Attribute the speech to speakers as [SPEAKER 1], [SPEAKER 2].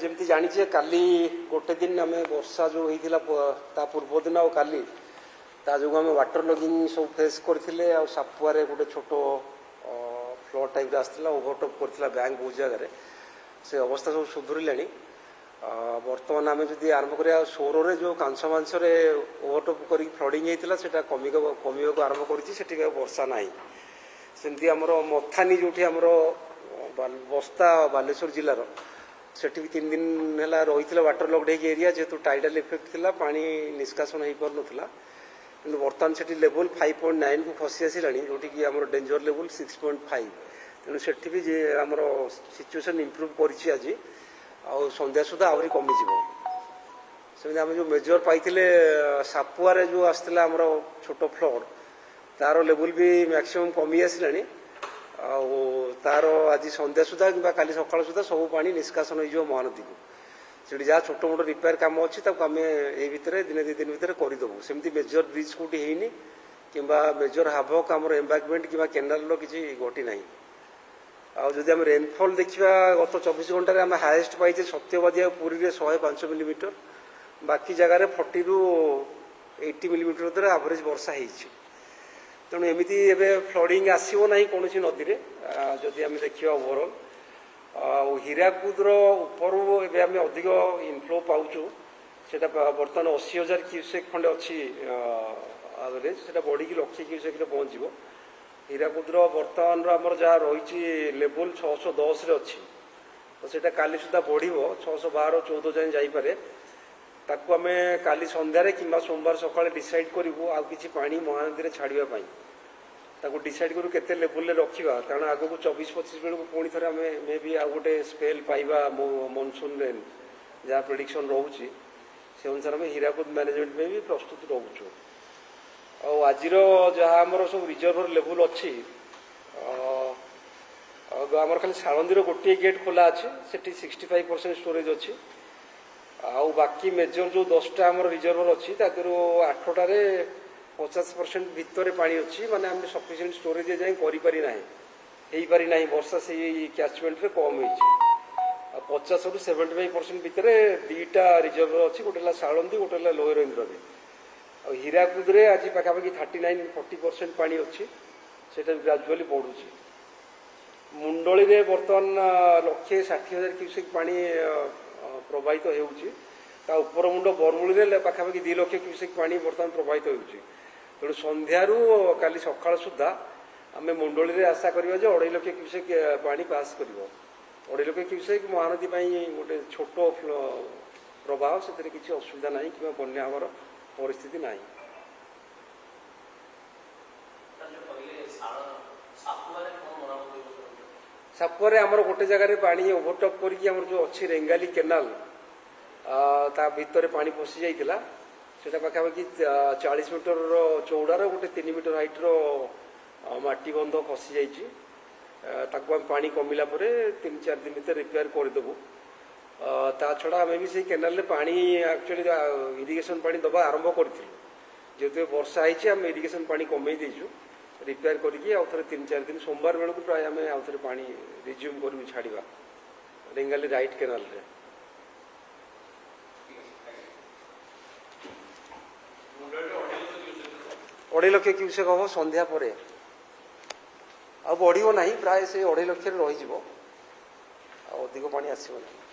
[SPEAKER 1] जमी जानी काली गोटे दिन आम वर्षा जो होता पूर्व दिन आ काली ता जो आम वाटर लगिंग सब फेस करते सापुआरे गोटे छोट फ्लड टाइप आसाला ओभरटप करता बैंक बहुत जगह से अवस्था सब सुधुरले बर्तमान आम जब आरंभ करा सौर जो कांस मांसरे ओभरटप कर फ्लडिंग होता कमिक आरंभ कर वर्षा ना सेमती आमर मथानी जो बस्ता बालेश्वर जिलार सेठी भी 3 दिन है रही वाटर लकडेक एरिया जेहेतु टाइडल इफेक्ट थिला पानी निष्कासन हो पार ना कि बर्तमान से लेवल 5.9 को खसी आसला जोटि कि आम डेंजर लेवल 6.5 तेणु से भी आमर सिचुएसन इम्प्रूव कर आज आ संध्या सुधा आहरी कमिज सेमती आम जो मेजर पाइले सापुआरे जो आसला आमर छोट फ्लड तार लेवल भी मैक्सिमम कमी आसला तार आज संध्या सुधा कि काली सकाल सुधा सब पानी निष्कासन हो महानदी को से जहाँ छोट मोट रिपेयर कम अच्छी आम ये भितर दिन 2 दिन भितर करदेबू सेमती मेजर ब्रिज कौटी होनी कि मेजर हावक आम एम्बांकमेंट कि केनाल किसी घटी ना आदि आम रेनफल देखा गत 24 घंटे आम हाएस्ट पाइचे सत्यवादी पुरी में 105 मिलीमीटर बाकी जगार 40 ରୁ 80 मिलीमीटर द्वारा एवरेज वर्षा होती तेणु एमती एवं फ्लडिंग आसो ना कौन नदी में जदि आम देखा ओवरऑल हीराकुदर ऊपर एवं अधिक इनफ्लो पाचु से बर्तमान 80,000 क्यूसेक खंडे अच्छी एवरेज से बढ़ी 1,00,000 क्यूसेक पहुँचो हीराकुदर बर्तमान आमर जहाँ रही लेवल 610 अच्छी तो सीटा काली सुधा बढ़ 612 14 जाए जापे ताकू आम काली संध्यारे कि सोमवार सकाଳେ डिसाइड करूँ आउ कि पानी महानदी छाड़ापी ताकू डिसाइड करूँ केते लेवल रखा कारण आग को 24-25 बेलू पुणी थे आम मे भी आ गोटे स्पेल पाइबा मनसून रेन जहाँ प्रेडिक्शन रोचे से अनुसार आम हीराकुद मैनेजमेंट में भी प्रस्तुत रोचु आज जहाँ आमर सब रिजर्वर लेवल अच्छी आमर खाली सालंदी गोटे गेट खोला अच्छे से 65% स्टोरेज अच्छी आउ बाकी मेजर जो 10टा आमर रिजर्वर अच्छी 8टारे 50% भितर पानी अच्छी माने आम सफिसीयंट स्टोरेज जाए करें ना वर्षा से कैचमेंट रे कम हो 50 ରୁ 75% भितर 2टा रिजर्वर अच्छी गोटे सालंदी गोटे लोअर इंद्र में हीराकुद आज पाखापाखि 39-40% पानी अच्छी से ग्राजुआली बढ़ुची मुंडली रे बर्तमान 1,60,000 क्यूसेक पानी प्रवाहित होता उपर मुंड बरमुली पाखापाखि 2 लाख क्यूसेक पानी बर्तमान प्रवाहित होती तेणु संध्यारू काली सकाळ सुधा आम मुंडली आशा करवा 2.5 लाख क्यूसेक पानी पास कर 2.5 लाख क्यूसेक महानदी गोटे छोट प्रवाह से किसी असुविधा ना कि बन्या हमार परिस्थिति ना सापुआरे आमर गोटे जगह पानी ओभरटप करके जो अच्छी रेंगाली केनाल ता भितर पानी पशि जाइतिला सेटा पाखापाखि 40 मीटर चौड़ार गोटे 3 मीटर हाइट्र माटी बंध खसी जाइए ताकू आम पानी कमिला 3-4 दिन भर रिपेयर करदेबू ता छड़ा आम भी से केनाल पानी एक्चुअली इरिगेशन पानी दबा आरंभ करूँ जेहेतु वर्षा होती आम इरिगेशन पानी कमे देचु रिपेयर करके आउ थे 3-4 दिन सोमवार बेलू प्राय आम आउ थे पानी रिज्यूम करूँ छाड़ा रेंगाली राइट केनाल रे 2.5 लाख क्यूसेक हम संध्या पर आ बढ़ ना प्राय से 2.5 लाख रही अधिक पानी आसो ना।